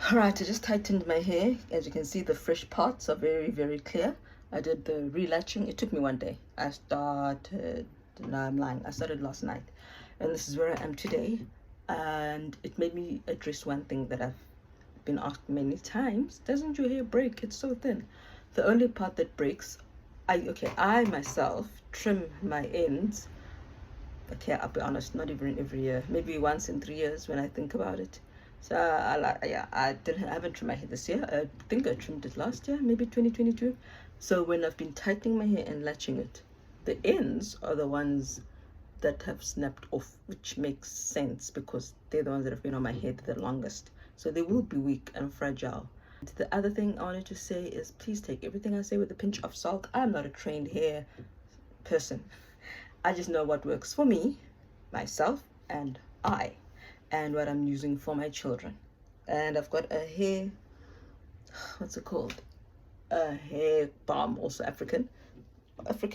Alright, I just tightened my hair. As you can see, the fresh parts are very, very clear. I did the relatching. It took me one day. No, I'm lying. I started last night. And this is where I am today. And it made me address one thing that I've been asked many times. Doesn't your hair break? It's so thin. The only part that breaks, I myself trim my ends. Okay, I'll be honest, not even every year. Maybe once in 3 years when I think about it. So I haven't trimmed my hair this year. I think I trimmed it last year, maybe 2022. So when I've been tightening my hair and latching it, the ends are the ones that have snapped off, which makes sense because they're the ones that have been on my head the longest. So they will be weak and fragile. The other thing I wanted to say is please take everything I say with a pinch of salt. I'm not a trained hair person. I just know what works for me, myself, and what I'm using for my children. And I've got a hair, what's it called? A hair balm, also African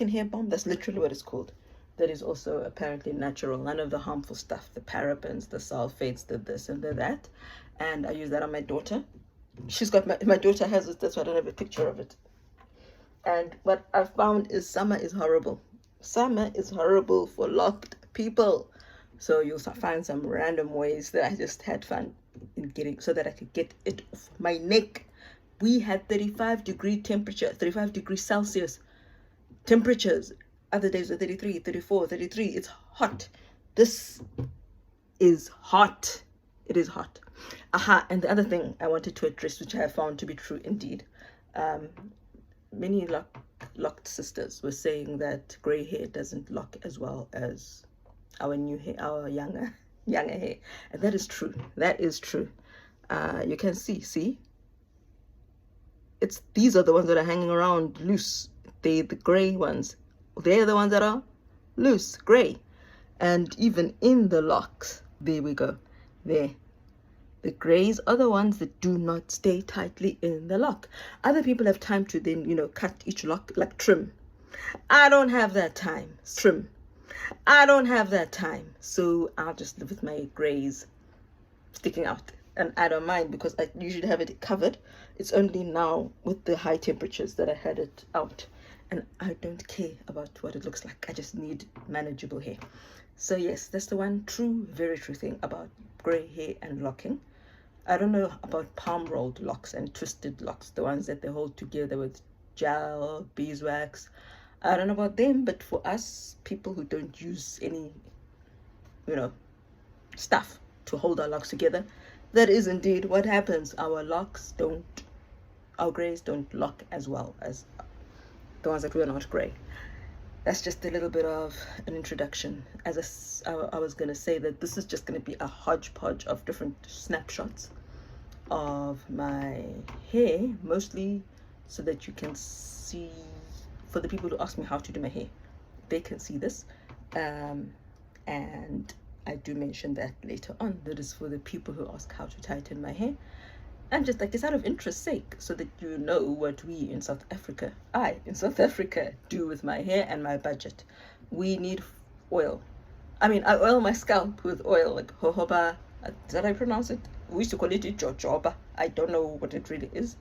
hair balm. That's literally what it's called. That is also apparently natural. None of the harmful stuff, the parabens, the sulfates, the this and the that. And I use that on my daughter. She's got my daughter has it. That's why I don't have a picture of it. And what I found is summer is horrible. Summer is horrible for locked people. So you'll find some random ways that I just had fun in getting so that I could get it off my neck. We had 35-degree temperature, 35 degrees Celsius temperatures. Other days were 33, 34, 33. It's hot. This is hot. It is hot. And the other thing I wanted to address, which I have found to be true indeed, many locked sisters were saying that gray hair doesn't lock as well as our new hair, our younger hair. And that is true. That is true. You can see these are the ones that are hanging around loose. The gray ones, they're the ones that are loose, gray. And even in the locks, there we go, there, the grays are the ones that do not stay tightly in the lock. Other people have time to then cut each lock, like trim. I don't have that time. Trim, I don't have that time, so I'll just live with my grays sticking out. And I don't mind because I usually have it covered. It's only now with the high temperatures that I had it out. And I don't care about what it looks like. I just need manageable hair. So yes, that's the one true, very true thing about gray hair and locking. I don't know about palm rolled locks and twisted locks, the ones that they hold together with gel, beeswax. I don't know about them, but for us, people who don't use any, stuff to hold our locks together, that is indeed what happens. Our grays don't lock as well as the ones that were not gray. That's just a little bit of an introduction. As I was going to say that this is just going to be a hodgepodge of different snapshots of my hair, mostly so that you can see, for the people who ask me how to do my hair, they can see this. And I do mention that later on. That is for the people who ask how to tighten my hair. And just like it's out of interest sake, so that you know what we in South Africa do with my hair and my budget. We need oil. I oil my scalp with oil, like jojoba. Is that how I pronounce it? We used to call it jojoba. I don't know what it really is.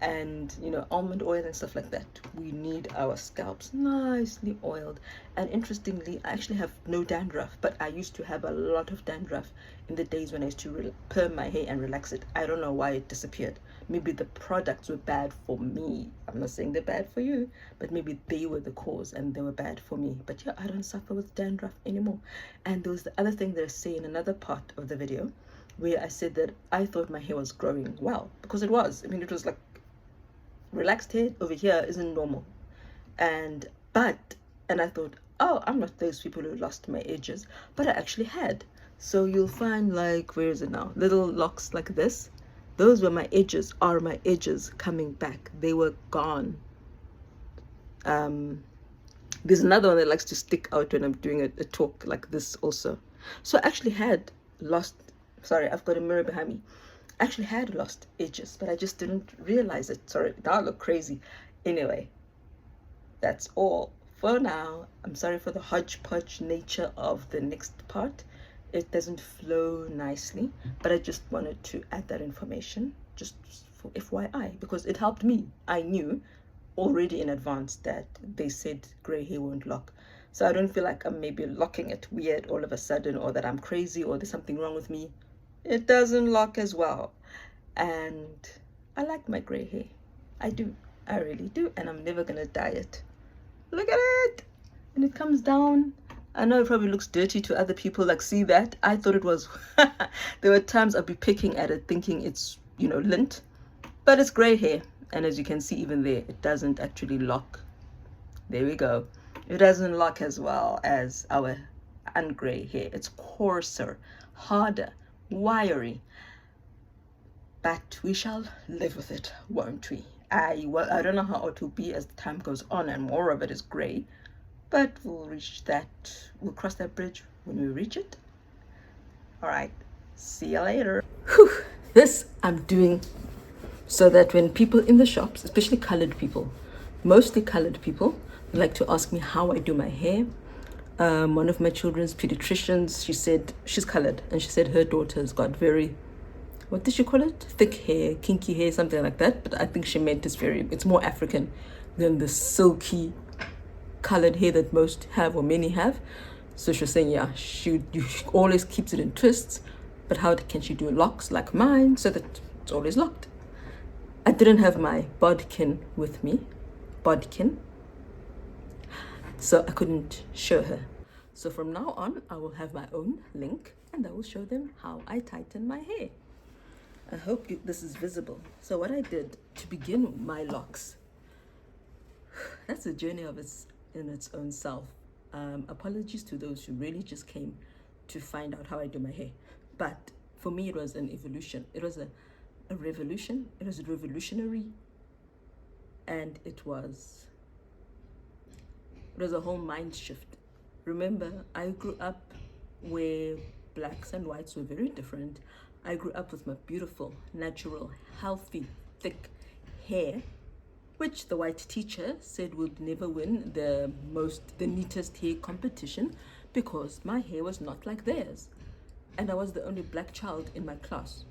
And almond oil and stuff like that. We need our scalps nicely oiled. And interestingly, I actually have no dandruff, but I used to have a lot of dandruff in the days when I used to perm my hair and relax it. I don't know why it disappeared. Maybe the products were bad for me. I'm not saying they're bad for you, but maybe they were the cause and they were bad for me. But yeah, I don't suffer with dandruff anymore. And there was the other thing that I say in another part of the video, where I said that I thought my hair was growing well, because it was. It was like relaxed hair over here isn't normal. And I thought, oh, I'm not those people who lost my edges, but I actually had. So you'll find, like, where is it now, little locks like this. Those were my edges, are my edges coming back. They were gone. There's another one that likes to stick out when I'm doing a talk like this also. So I actually had lost, sorry, I've got a mirror behind me. I actually had lost edges, but I just didn't realize it. Sorry, that looked crazy. Anyway, that's all for now. I'm sorry for the hodgepodge nature of the next part. It doesn't flow nicely, but I just wanted to add that information just for FYI because it helped me. I knew already in advance that they said gray hair won't lock. So I don't feel like I'm maybe locking it weird all of a sudden, or that I'm crazy, or there's something wrong with me. It doesn't lock as well. And I like my gray hair. I do. I really do. And I'm never going to dye it. Look at it. And it comes down. I know it probably looks dirty to other people. Like, see that? I thought it was. There were times I'd be picking at it thinking it's, lint. But it's gray hair. And as you can see, even there, it doesn't actually lock. There we go. It doesn't lock as well as our ungray hair. It's coarser, harder, wiry. But we shall live with it, won't we? I don't know how it will be as the time goes on and more of it is gray. But we'll cross that bridge when we reach it. All right. See you later. Whew. This I'm doing so that when people in the shops, especially colored people, mostly colored people, like to ask me how I do my hair. One of my children's pediatricians, she said, she's colored, and she said her daughter's got very, what did she call it? Thick hair, kinky hair, something like that. But I think she meant it's more African than the silky colored hair that most have or many have. So she was saying, yeah, she always keeps it in twists, but how can she do locks like mine so that it's always locked? I didn't have my bodkin with me, so I couldn't show her. So from now on, I will have my own link and I will show them how I tighten my hair. I hope this is visible. So what I did to begin my locks, that's a journey in its own self. Apologies to those who really just came to find out how I do my hair. But for me, it was an evolution. It was a revolution. It was revolutionary. And it was a whole mind shift. Remember, I grew up where blacks and whites were very different. I grew up with my beautiful, natural, healthy, thick hair, which the white teacher said would never win the neatest hair competition because my hair was not like theirs. And I was the only black child in my class.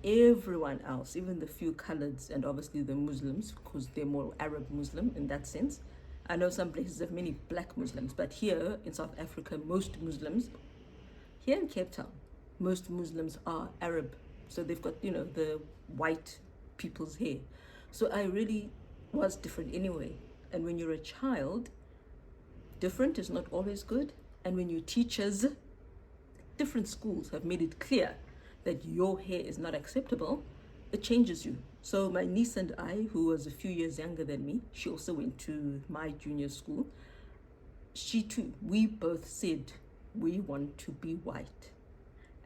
Everyone else, even the few coloreds and obviously the Muslims, because they're more Arab Muslim in that sense. I know some places have many black Muslims, but here in South Africa, here in Cape Town, most Muslims are Arab. So they've got, the white people's hair. So I really was different anyway. And when you're a child, different is not always good. And when you're teachers, different schools have made it clear that your hair is not acceptable, it changes you. So my niece and I, who was a few years younger than me, she also went to my junior school. She too, we both said we want to be white.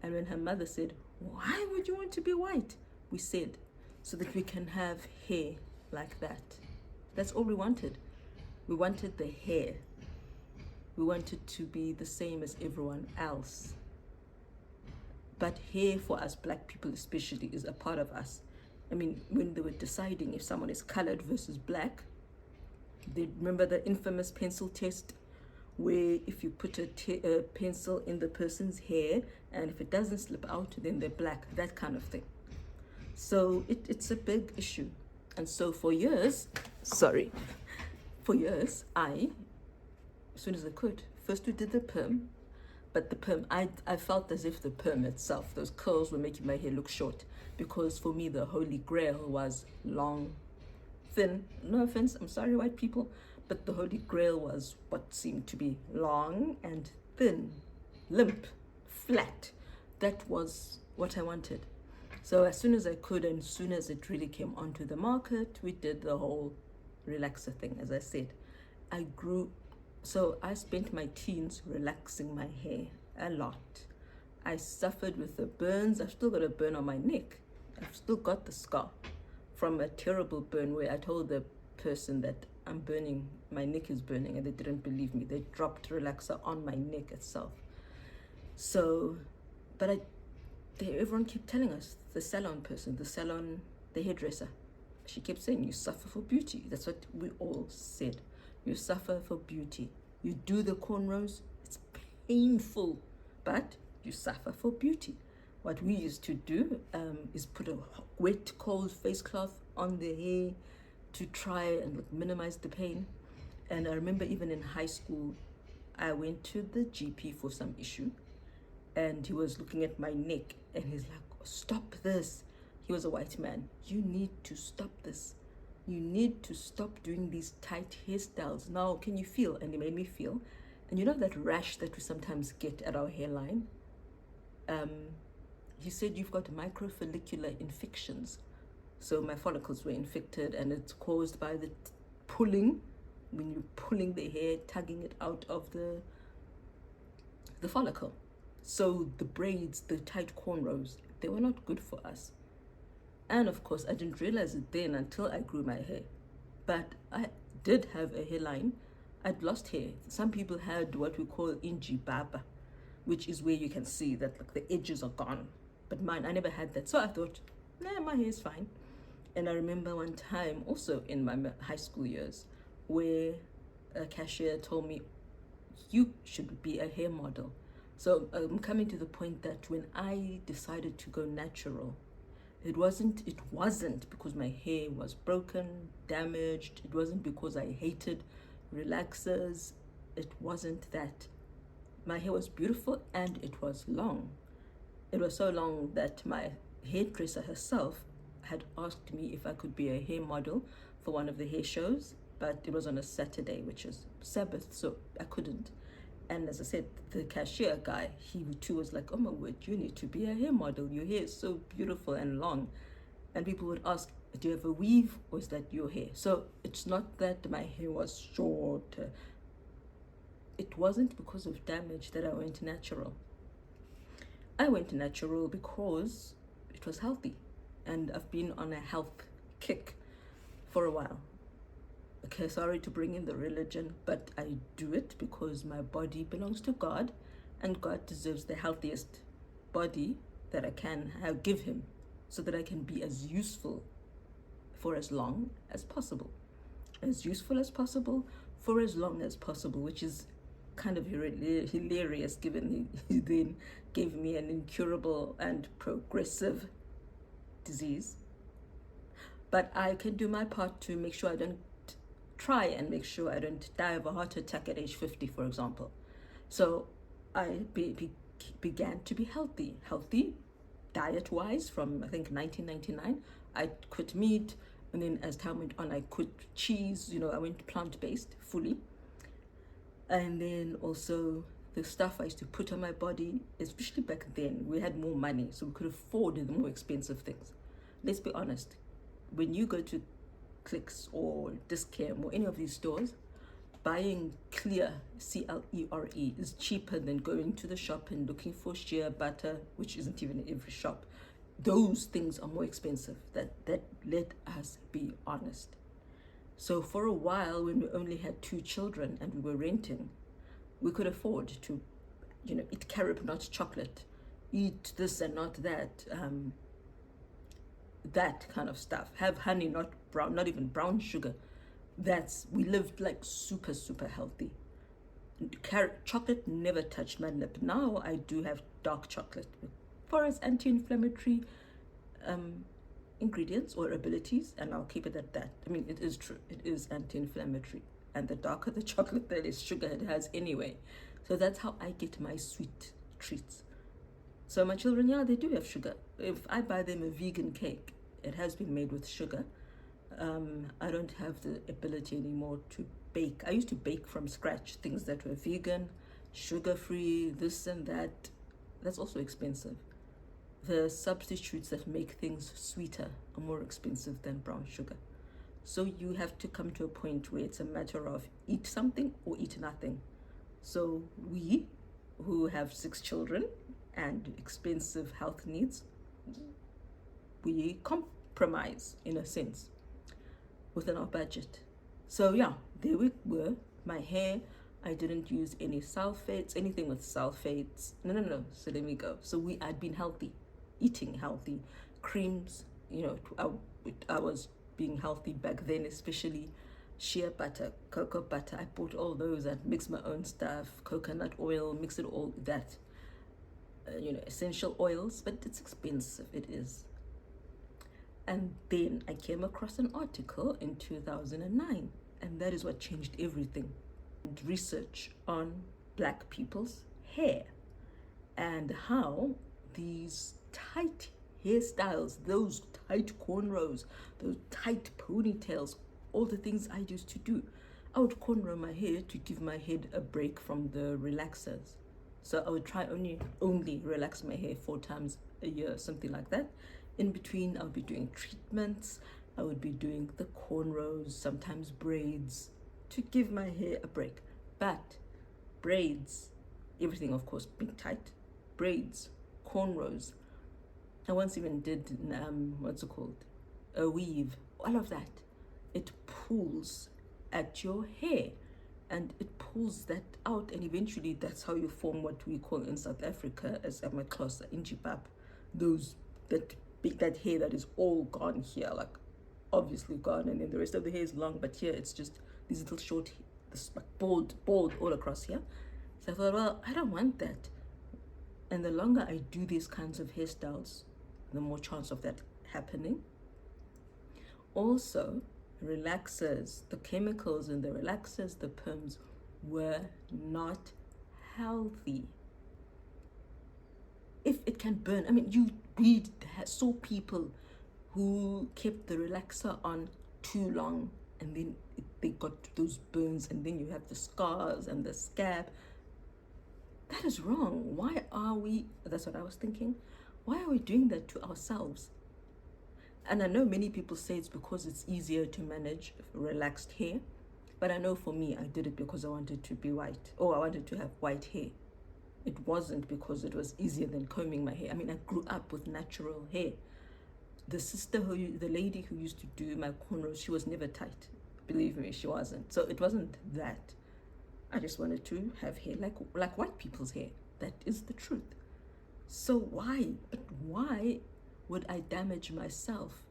And when her mother said, why would you want to be white? We said, so that we can have hair like that. That's all we wanted. We wanted the hair. We wanted to be the same as everyone else. But hair for us black people especially is a part of us. I mean, when they were deciding if someone is colored versus black, they remember the infamous pencil test where if you put a pencil in the person's hair and if it doesn't slip out, then they're black, that kind of thing. So it's a big issue. And so for years, I, as soon as I could, first we did the perm, but the perm, I felt as if the perm itself, those curls were making my hair look short, because for me, the holy grail was long, thin. No offense, I'm sorry, white people, but the holy grail was what seemed to be long and thin, limp, flat. That was what I wanted. So as soon as I could, and as soon as it really came onto the market, we did the whole relaxer thing, as I said. So I spent my teens relaxing my hair a lot. I suffered with the burns. I've still got a burn on my neck. I've still got the scar from a terrible burn where I told the person that I'm burning, my neck is burning, and they didn't believe me. They dropped relaxer on my neck itself. So, but everyone kept telling us, the hairdresser, she kept saying, you suffer for beauty. That's what we all said. You suffer for beauty. You do the cornrows, it's painful, but you suffer for beauty. What we used to do is put a wet, cold face cloth on the hair to try and minimize the pain. And I remember even in high school, I went to the GP for some issue, and he was looking at my neck, and he's like, stop this. He was a white man. You need to stop this. You need to stop doing these tight hairstyles. Now, can you feel? And he made me feel. And you know that rash that we sometimes get at our hairline? He said, you've got microfollicular infections. So my follicles were infected, and it's caused by the pulling, when you're pulling the hair, tugging it out of the follicle. So the braids, the tight cornrows, they were not good for us. And of course, I didn't realize it then until I grew my hair. But I did have a hairline. I'd lost hair. Some people had what we call inji baba, which is where you can see that like the edges are gone. But mine, I never had that. So I thought, nah, my hair is fine. And I remember one time also in my high school years where a cashier told me, you should be a hair model. So I'm coming to the point that when I decided to go natural, it wasn't because my hair was broken, damaged. It wasn't because I hated relaxers. It wasn't that. My hair was beautiful and it was long. It was so long that my hairdresser herself had asked me if I could be a hair model for one of the hair shows, but it was on a Saturday, which is Sabbath, so I couldn't. And as I said, the cashier guy, he too was like, oh my word, you need to be a hair model. Your hair is so beautiful and long. And people would ask, do you have a weave or is that your hair? So it's not that my hair was short. It wasn't because of damage that I went natural. I went natural because it was healthy. And I've been on a health kick for a while. Okay, sorry to bring in the religion, but I do it because my body belongs to God, and God deserves the healthiest body that I can give him, so that I can be as useful for as long as possible. As useful as possible for as long as possible, which is kind of hilarious given he then gave me an incurable and progressive disease. But I can do my part to make sure I don't make sure I don't die of a heart attack at age 50, for example. So I began to be healthy diet-wise from, I think, 1999. I quit meat, and then as time went on, I quit cheese. I went plant-based fully. And then also the stuff I used to put on my body, especially back then, we had more money, so we could afford the more expensive things. Let's be honest. When you go to Clicks or Discam or any of these stores, buying clear, C-L-E-R-E, is cheaper than going to the shop and looking for shea butter, which isn't even in every shop. Those things are more expensive. That let us be honest. So for a while, when we only had 2 children and we were renting, we could afford to, eat carob, not chocolate, eat this and not that, that kind of stuff. Have honey, not brown, not even brown sugar. We lived like super, super healthy. Chocolate never touched my lip. Now I do have dark chocolate for its anti-inflammatory ingredients or abilities, and I'll keep it at that. I mean, it is true. It is anti-inflammatory. And the darker the chocolate, the less sugar it has anyway. So that's how I get my sweet treats. So my children, yeah, they do have sugar. If I buy them a vegan cake, it has been made with sugar. I don't have the ability anymore to bake. I used to bake from scratch, things that were vegan, sugar-free, this and that. That's also expensive. The substitutes that make things sweeter are more expensive than brown sugar. So you have to come to a point where it's a matter of eat something or eat nothing. So we, who have 6 children and expensive health needs, we compromise in a sense within our budget. So yeah, there we were. My hair, I didn't use any sulfates, anything with sulfates. No. So let me go. So I'd been healthy, eating healthy, creams. I was being healthy back then, especially shea butter, cocoa butter. I bought all those and mixed my own stuff, coconut oil, mix it all that. essential oils, but it's expensive, it is. And then I came across an article in 2009, and that is what changed everything. Research on black people's hair and how these tight hairstyles, those tight cornrows, those tight ponytails, all the things I used to do. I would cornrow my hair to give my head a break from the relaxers. So I would try only relax my hair 4 times a year, something like that. In between, I would be doing treatments. I would be doing the cornrows, sometimes braids, to give my hair a break. But braids, everything of course being tight, braids, cornrows. I once even did a weave. All of that, it pulls at your hair, and it pulls that out, and eventually that's how you form what we call in South Africa as amakhosa, injipap. That hair that is all gone here, like obviously gone, and then the rest of the hair is long, but here it's just these little short, this like bald all across here. So I thought, well, I don't want that. And the longer I do these kinds of hairstyles, the more chance of that happening. Also, relaxers, the chemicals in the relaxers, the perms, were not healthy. If it can burn, I mean, we saw people who kept the relaxer on too long, and then they got those burns, and then you have the scars and the scab. That is wrong. Why are we, that's what I was thinking, why are we doing that to ourselves? And I know many people say it's because it's easier to manage relaxed hair, but I know for me, I did it because I wanted to be white, or I wanted to have white hair. It wasn't because it was easier than combing my hair. I mean, I grew up with natural hair. The lady who used to do my cornrows, she was never tight. Believe me, she wasn't. So it wasn't that. I just wanted to have hair like white people's hair. That is the truth. So why would I damage myself?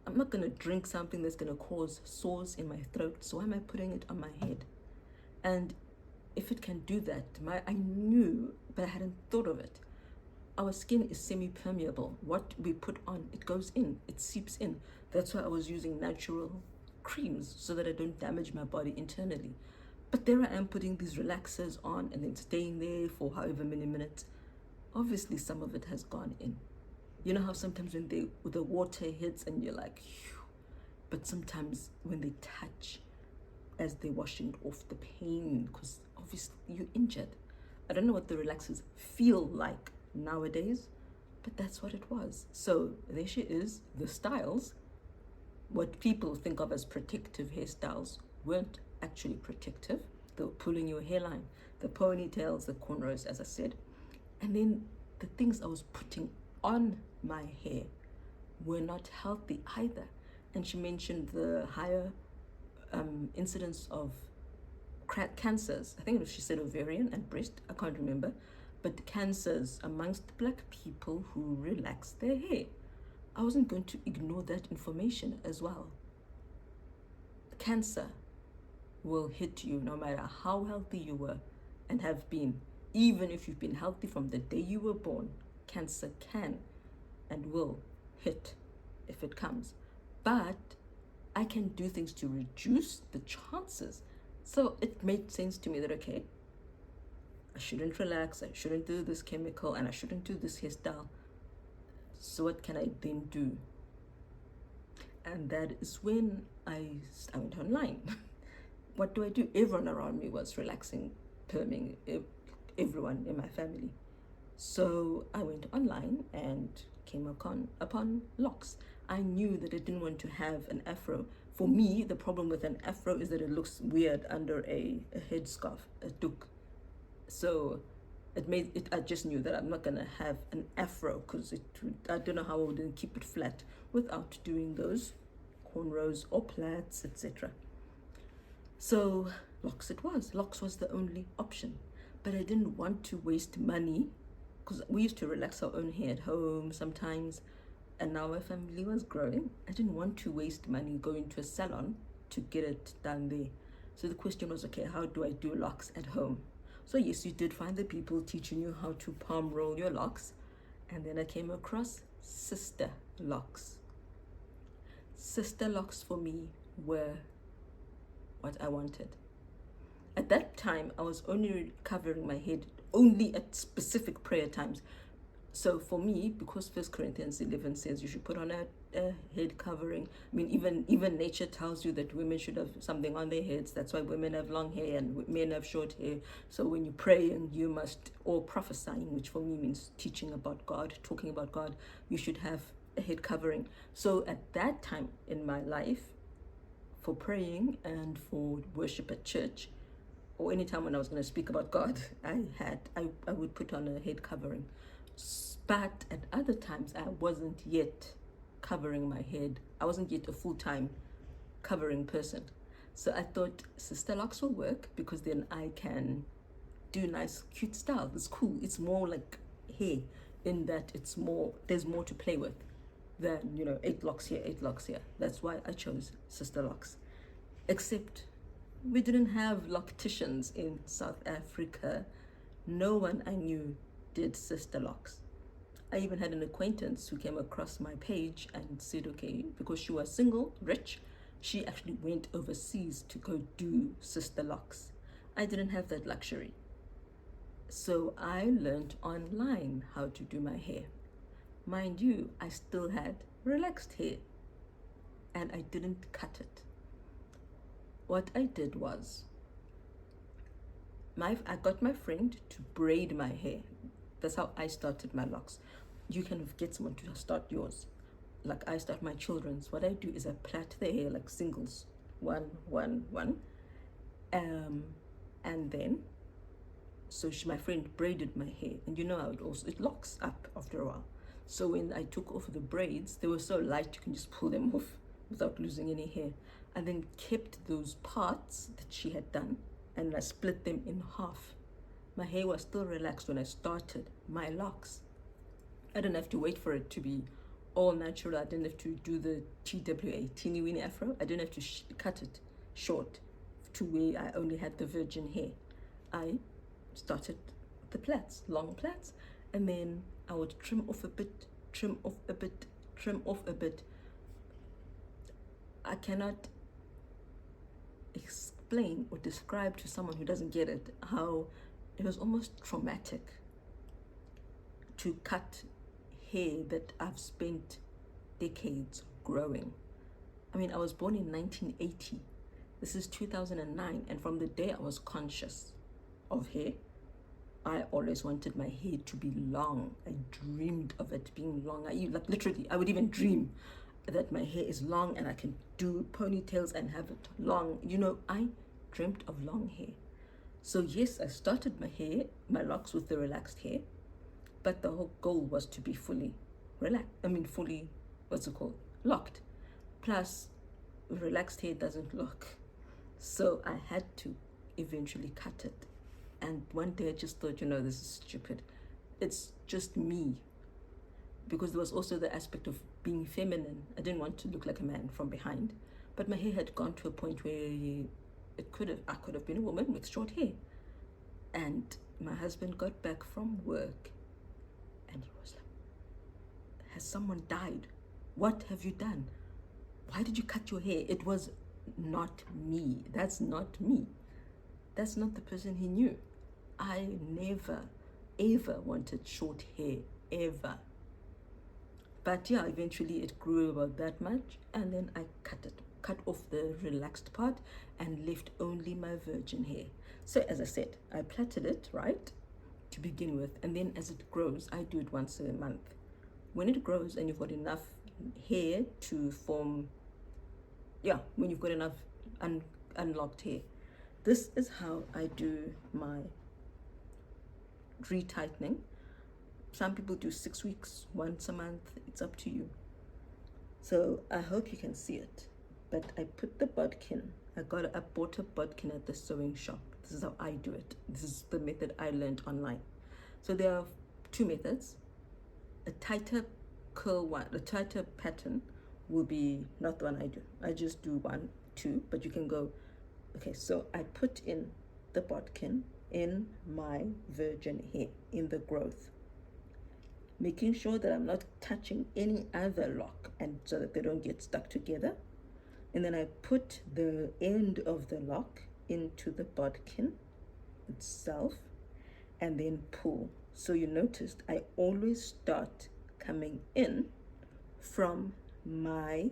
I'm not gonna drink something that's gonna cause sores in my throat, so why am I putting it on my head? And if it can do that, I knew, but I hadn't thought of it. Our skin is semi-permeable. What we put on, it goes in, it seeps in. That's why I was using natural creams, so that I don't damage my body internally. But there I am putting these relaxers on and then staying there for however many minutes. Obviously, some of it has gone in. You know how sometimes when the water hits and you're like, phew, but sometimes when they touch, as they're washing off, the pain, because obviously you're injured. I don't know what the relaxers feel like nowadays, but that's what it was. So there she is. The styles, what people think of as protective hairstyles, weren't actually protective. They were pulling your hairline, the ponytails, the cornrows, as I said. And then the things I was putting on my hair were not healthy either. And she mentioned the higher incidence of cancers. I think she said ovarian and breast, I can't remember, but cancers amongst black people who relax their hair. I wasn't going to ignore that information as well. Cancer will hit you no matter how healthy you were and have been. Even if you've been healthy from the day you were born, cancer can and will hit if it comes. But I can do things to reduce the chances. So it made sense to me that, okay, I shouldn't relax, I shouldn't do this chemical, and I shouldn't do this hairstyle. So what can I then do? And that is when I went online. What do I do? Everyone around me was relaxing, perming, everyone in my family. So I went online and came upon locks. I knew that I didn't want to have an afro. For me, the problem with an afro is that it looks weird under a headscarf, a toque. So I just knew that I'm not gonna have an afro because I don't know how I would keep it flat without doing those cornrows or plaits, etc. So locks it was. Locks was the only option. But I didn't want to waste money because we used to relax our own hair at home sometimes, and now my family was growing. I didn't want to waste money going to a salon to get it done there. So the question was, okay, how do I do locks at home? So yes, you did find the people teaching you how to palm roll your locks. And then I came across sister locks. Sister locks for me were what I wanted. At that time, I was only covering my head only at specific prayer times. So for me, because 1 Corinthians 11 says you should put on a head covering. I mean, even nature tells you that women should have something on their heads. That's why women have long hair and men have short hair. So when you pray and you must, or prophesying, which for me means teaching about God, talking about God, you should have a head covering. So at that time in my life, for praying and for worship at church, or anytime when I was going to speak about God, I would put on a head covering. But at other times, I wasn't yet covering my head. I wasn't yet a full-time covering person. So I thought sister locks will work because then I can do nice, cute style. It's cool. It's more like hair in that it's more, there's more to play with than, 8 locks here, 8 locks here. That's why I chose sister locks. Except we didn't have locticians in South Africa. No one I knew did sister locks. I even had an acquaintance who came across my page and said, okay, because she was single, rich, she actually went overseas to go do sister locks. I didn't have that luxury. So I learned online how to do my hair. Mind you, I still had relaxed hair and I didn't cut it. What I did was, I got my friend to braid my hair. That's how I started my locks. You can get someone to start yours. Like I start my children's. What I do is I plait the hair like singles, 1, 1, 1, and then my friend braided my hair, and how it locks up after a while. So when I took off the braids, they were so light you can just pull them off without losing any hair. I then kept those parts that she had done and I split them in half. My hair was still relaxed when I started my locks. I didn't have to wait for it to be all natural. I didn't have to do the TWA, teeny weeny afro. I didn't have to cut it short to where I only had the virgin hair. I started the plaits, long plaits, and then I would trim off a bit, trim off a bit, trim off a bit. I cannot explain or describe to someone who doesn't get it how it was almost traumatic to cut hair that I've spent decades growing. I mean, I was born in 1980. This is 2009, and from the day I was conscious of hair, I always wanted my hair to be long. I dreamed of it being long. Literally, I would even dream that my hair is long and I can do ponytails and have it long. I dreamt of long hair. So yes, I started my locks with the relaxed hair, but the whole goal was to be fully fully, locked. Plus, relaxed hair doesn't lock. So I had to eventually cut it. And one day I just thought, this is stupid. It's just me. Because there was also the aspect of being feminine. I didn't want to look like a man from behind. But my hair had gone to a point where I could have been a woman with short hair. And my husband got back from work and he was like, has someone died? What have you done? Why did you cut your hair? It was not me. That's not me. That's not the person he knew. I never, ever wanted short hair, ever. But yeah, eventually it grew about that much, and then I cut off the relaxed part and left only my virgin hair. So as I said, I plaited it, right, to begin with, and then as it grows, I do it once a month. When it grows and you've got enough hair to form, when you've got enough unlocked hair, this is how I do my retightening. Some people do 6 weeks, once a month. It's up to you. So I hope you can see it. But I put the bodkin. I bought a bodkin at the sewing shop. This is how I do it. This is the method I learned online. So there are 2 methods. A tighter curl one, the tighter pattern will be not the one I do. I just do 1, 2, but you can go. Okay, so I put in the bodkin in my virgin hair, in the growth, making sure that I'm not touching any other lock, and so that they don't get stuck together. And then I put the end of the lock into the bodkin itself and then pull. So you noticed I always start coming in from my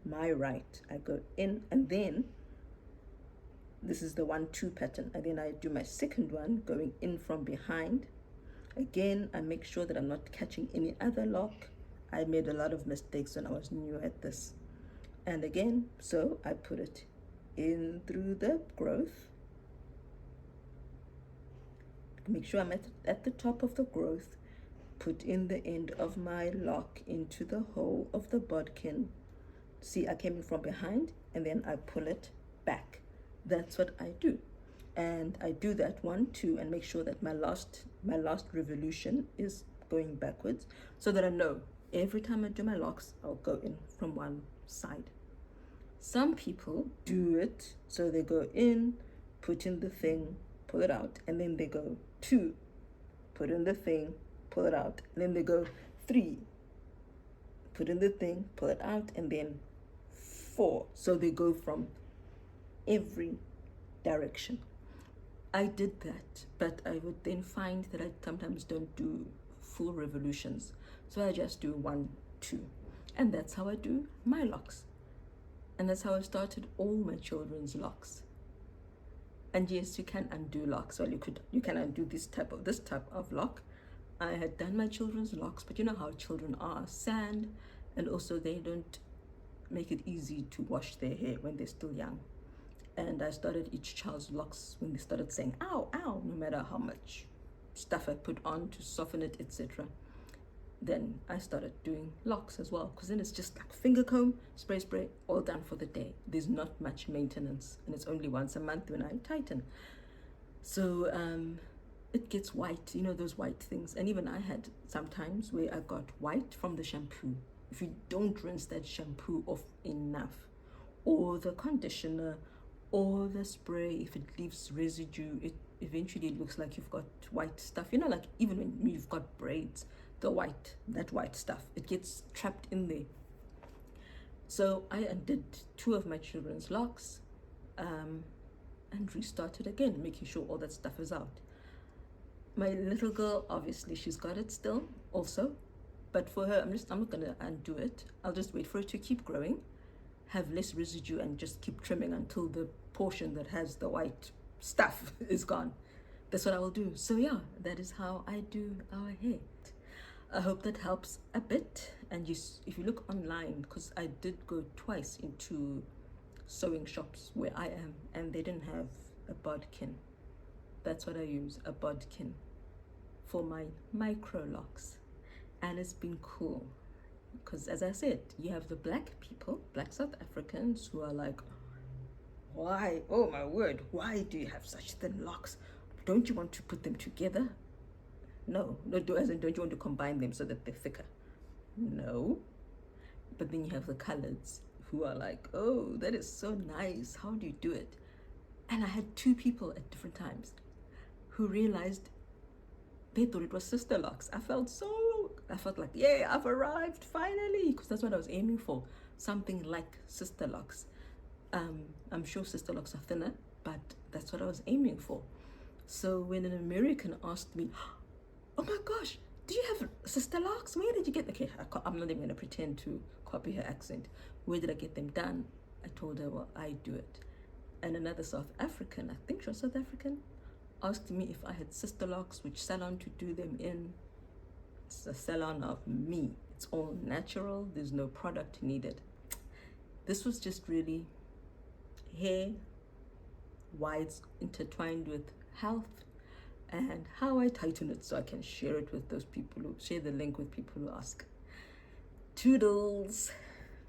right. I go in, and then this is the 1-2 pattern, and then I do my second one going in from behind. Again, I make sure that I'm not catching any other lock. I made a lot of mistakes when I was new at this. And again, so I put it in through the growth. Make sure I'm at the top of the growth. Put in the end of my lock into the hole of the bodkin. See, I came in from behind, and then I pull it back. That's what I do. And I do that 1, 2, and make sure that my last revolution is going backwards, so that I know every time I do my locks, I'll go in from one side. Some people do it so they go in, put in the thing, pull it out, and then they go 2, put in the thing, pull it out, and then they go 3, put in the thing, pull it out, and then 4. So they go from every direction. I did that, but I would then find that I sometimes don't do full revolutions. So I just do 1, 2. And that's how I do my locks. And that's how I started all my children's locks. And yes, you can undo locks. Well, you can undo this type of lock. I had done my children's locks, but you know how children are, sand, and also they don't make it easy to wash their hair when they're still young. And I started each child's locks when they started saying ow, ow, no matter how much stuff I put on to soften it, etc. Then I started doing locks as well, because then it's just like finger comb, spray, all done for the day. There's not much maintenance, and it's only once a month when I tighten. So it gets white, you know, those white things. And even I had sometimes where I got white from the shampoo. If you don't rinse that shampoo off enough, or the conditioner, or the spray, if it leaves residue, it eventually looks like you've got white stuff. You know, like even when you've got braids, that white stuff, it gets trapped in there. So I undid 2 of my children's locks and restarted again, making sure all that stuff is out. My little girl, obviously, she's got it still also, but for her, I'm not gonna undo it. I'll just wait for it to keep growing, have less residue, and just keep trimming until the portion that has the white stuff is gone. That's what I will do. So yeah, that is how I do our hair. I hope that helps a bit. And if you look online, because I did go twice into sewing shops where I am, and they didn't have a bodkin. That's what I use, a bodkin, for my micro locks. And it's been cool, because as I said, you have the black people, black South Africans, who are like, why, oh my word, why do you have such thin locks? Don't you want to put them together? No, don't you want to combine them so that they're thicker? No. But then you have the coloreds who are like, oh, that is so nice, how do you do it? And I had 2 people at different times who realized they thought it was sister locks. I felt like, yay, I've arrived finally, because that's what I was aiming for, something like sister locks. I'm sure sister locks are thinner, but that's what I was aiming for. So when an American asked me, oh my gosh, do you have sister locks? Where did you get them? Okay, I'm not even going to pretend to copy her accent. Where did I get them done? I told her, well, I do it. And another South African, I think she was South African, asked me if I had sister locks, which salon to do them in. It's a salon of me. It's all natural. There's no product needed. This was just really hair, why it's intertwined with health, and how I tighten it so I can share it with those people share the link with people who ask. Toodles!